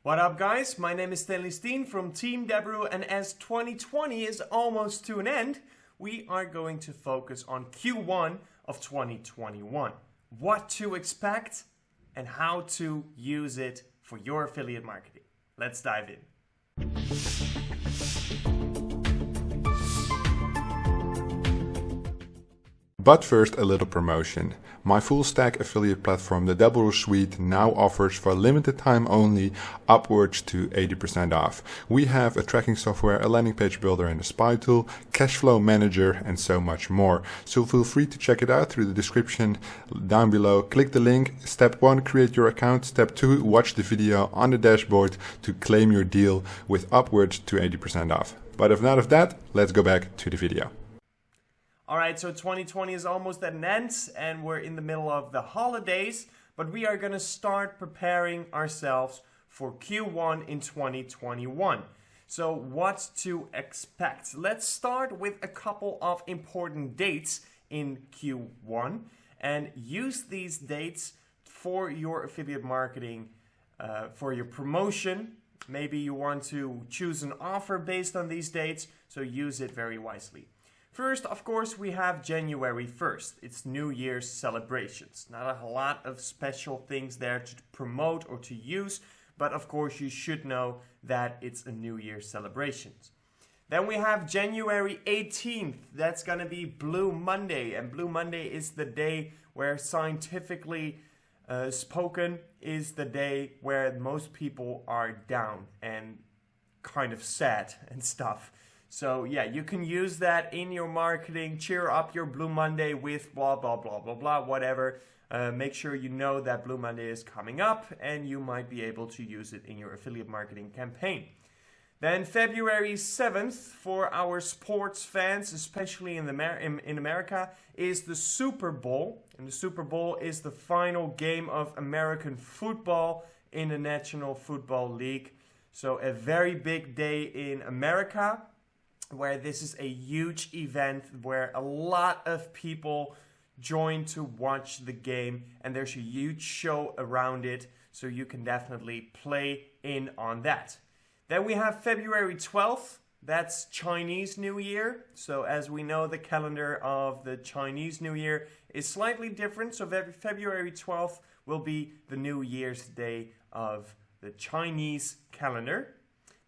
What up guys, my name is Stanley Steen from Team Deberoo, and as 2020 is almost to an end, we are going to focus on Q1 of 2021. What to expect and how to use it for your affiliate marketing. Let's dive in. But first, a little promotion. My full stack affiliate platform, the Deberoo Suite, now offers for a limited time only upwards to 80% off. We have a tracking software, a landing page builder and a spy tool, cash flow manager and so much more. So feel free to check it out through the description down below. Click the link. Step 1, create your account. Step 2, watch the video on the dashboard to claim your deal with upwards to 80% off. But if not of that, let's go back to the video. Alright, so 2020 is almost at an end and we're in the middle of the holidays, but we are going to start preparing ourselves for Q1 in 2021. So what to expect? Let's start with a couple of important dates in Q1 and use these dates for your affiliate marketing, for your promotion. Maybe you want to choose an offer based on these dates, so use it very wisely. First, of course, we have January 1st. It's New Year's celebrations. Not a lot of special things there to promote or to use, but of course you should know that it's a New Year's celebrations. Then we have January 18th. That's going to be Blue Monday, and Blue Monday is the day where scientifically spoken is the day where most people are down and kind of sad and stuff. So yeah, you can use that in your marketing, cheer up your Blue Monday with blah, blah, blah, blah, blah, whatever. Make sure you know that Blue Monday is coming up and you might be able to use it in your affiliate marketing campaign. Then February 7th, for our sports fans, especially in America, is the Super Bowl. And the Super Bowl is the final game of American football in the National Football League. So a very big day in America, where this is a huge event where a lot of people join to watch the game, and there's a huge show around it, so you can definitely play in on that. Then we have February 12th, that's Chinese New Year. So as we know, the calendar of the Chinese New Year is slightly different, so February 12th will be the New Year's Day of the Chinese calendar.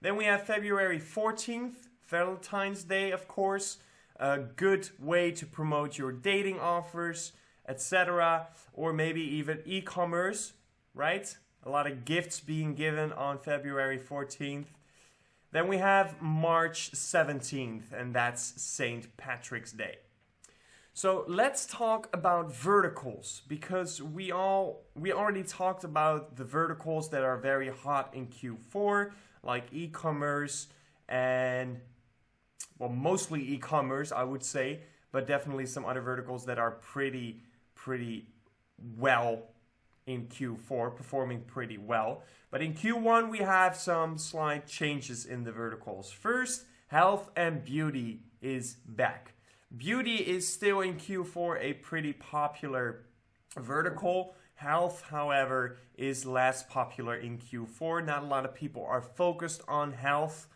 Then we have February 14th, Valentine's Day, of course, a good way to promote your dating offers, etc. Or maybe even e-commerce, right? A lot of gifts being given on February 14th. Then we have March 17th, and that's St. Patrick's Day. So let's talk about verticals, because we already talked about the verticals that are very hot in Q4, like e-commerce and, well, mostly e-commerce, I would say, but definitely some other verticals that are pretty well in Q4, performing pretty well. But in Q1, we have some slight changes in the verticals. First, health and beauty is back. Beauty is still in Q4 a pretty popular vertical. Health, however, is less popular in Q4. Not a lot of people are focused on health.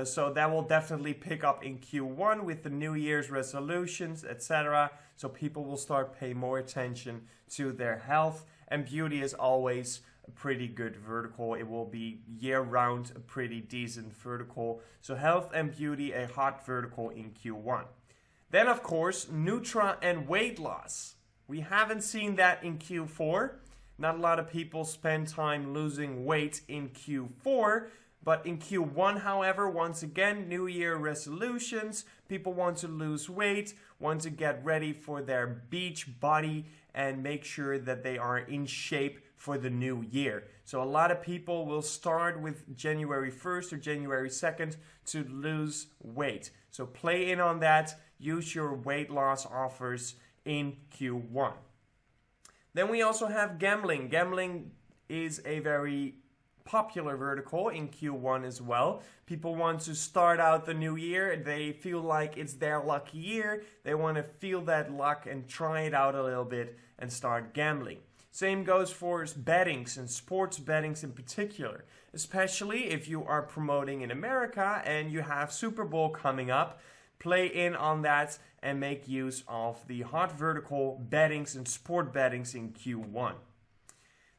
So that will definitely pick up in Q1 with the New Year's resolutions, etc. So people will start paying more attention to their health. And beauty is always a pretty good vertical. It will be year-round a pretty decent vertical. So health and beauty, a hot vertical in Q1. Then, of course, Nutra and weight loss. We haven't seen that in Q4. Not a lot of people spend time losing weight in Q4. But in Q1, however, once again, New Year resolutions. People want to lose weight, want to get ready for their beach body and make sure that they are in shape for the new year. So a lot of people will start with January 1st or January 2nd to lose weight. So play in on that. Use your weight loss offers in Q1. Then we also have gambling. Gambling is a very popular vertical in Q1 as well. People want to start out the new year. They feel like it's their lucky year. They want to feel that luck and try it out a little bit and start gambling. Same goes for bettings and sports bettings in particular, especially if you are promoting in America and you have Super Bowl coming up. Play in on that and make use of the hot vertical bettings and sport bettings in Q1.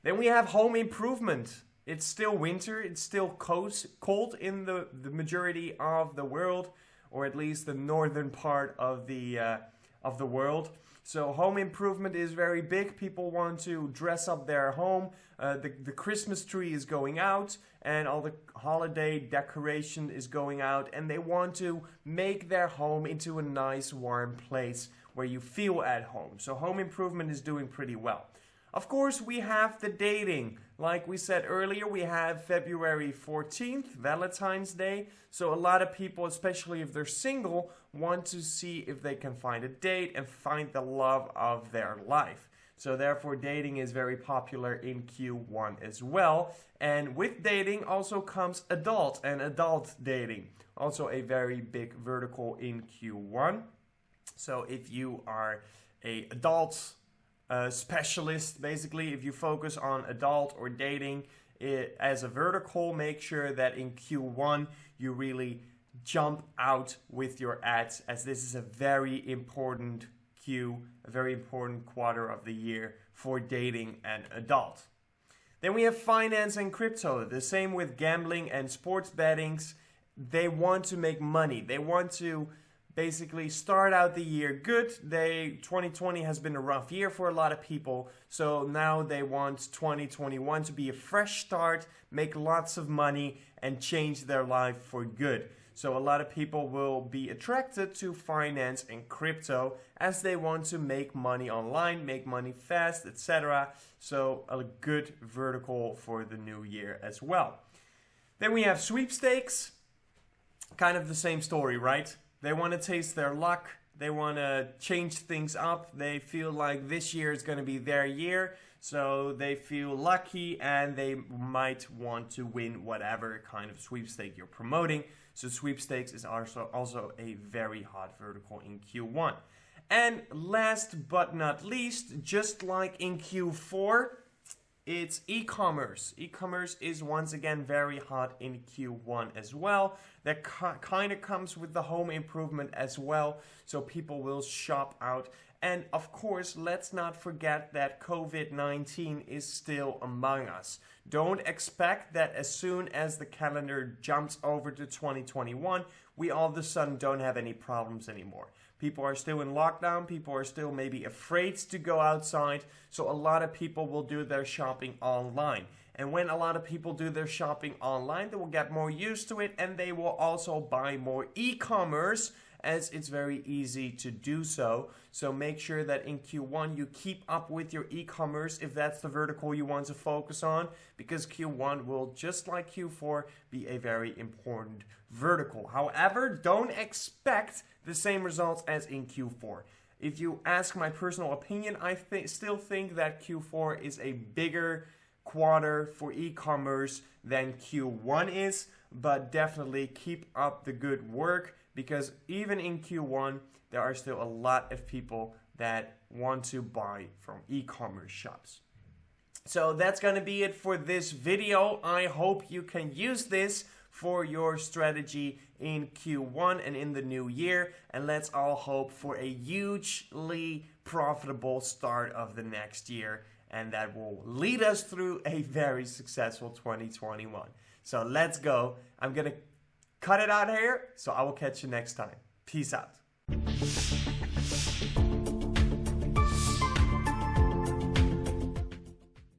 Then we have home improvement. It's still winter, it's still cold in the majority of the world, or at least the northern part of the world. So home improvement is very big. People want to dress up their home. The Christmas tree is going out and all the holiday decoration is going out, and they want to make their home into a nice warm place where you feel at home. So home improvement is doing pretty well. Of course, we have the dating. Like we said earlier, we have February 14th, Valentine's Day. So a lot of people, especially if they're single, want to see if they can find a date and find the love of their life. So therefore, dating is very popular in Q1 as well. And with dating also comes adult and adult dating. Also a very big vertical in Q1. So if you are an adult specialist, basically, if you focus on adult or dating as a vertical, make sure that in Q1 you really jump out with your ads, as this is a very important a very important quarter of the year for dating and adult. Then we have finance and crypto. The same with gambling and sports bettings. They want to make money. They want to basically start out the year good. 2020 has been a rough year for a lot of people, so now they want 2021 to be a fresh start, make lots of money, and change their life for good. So a lot of people will be attracted to finance and crypto as they want to make money online, make money fast, etc. So a good vertical for the new year as well. Then we have sweepstakes. Kind of the same story, right? They want to taste their luck. They want to change things up. They feel like this year is going to be their year. So they feel lucky and they might want to win whatever kind of sweepstake you're promoting. So sweepstakes is also a very hot vertical in Q1. And last but not least, just like in Q4, it's e-commerce. E-commerce is once again very hot in Q1 as well. That kind of comes with the home improvement as well. So people will shop out. And of course, let's not forget that COVID-19 is still among us. Don't expect that as soon as the calendar jumps over to 2021, we all of a sudden don't have any problems anymore. People are still in lockdown. People are still maybe afraid to go outside. So a lot of people will do their shopping online. And when a lot of people do their shopping online, they will get more used to it, and they will also buy more e-commerce, as it's very easy to do so. So make sure that in Q1 you keep up with your e-commerce if that's the vertical you want to focus on, because Q1 will, just like Q4, be a very important vertical. However, don't expect the same results as in Q4. If you ask my personal opinion, I still think that Q4 is a bigger quarter for e-commerce than Q1 is, but definitely keep up the good work, because even in Q1 there are still a lot of people that want to buy from e-commerce shops. So that's going to be it for this video. I hope you can use this for your strategy in Q1 and in the new year, and let's all hope for a hugely profitable start of the next year, and that will lead us through a very successful 2021. So let's go. I'm going to cut it out here, so I will catch you next time. Peace out.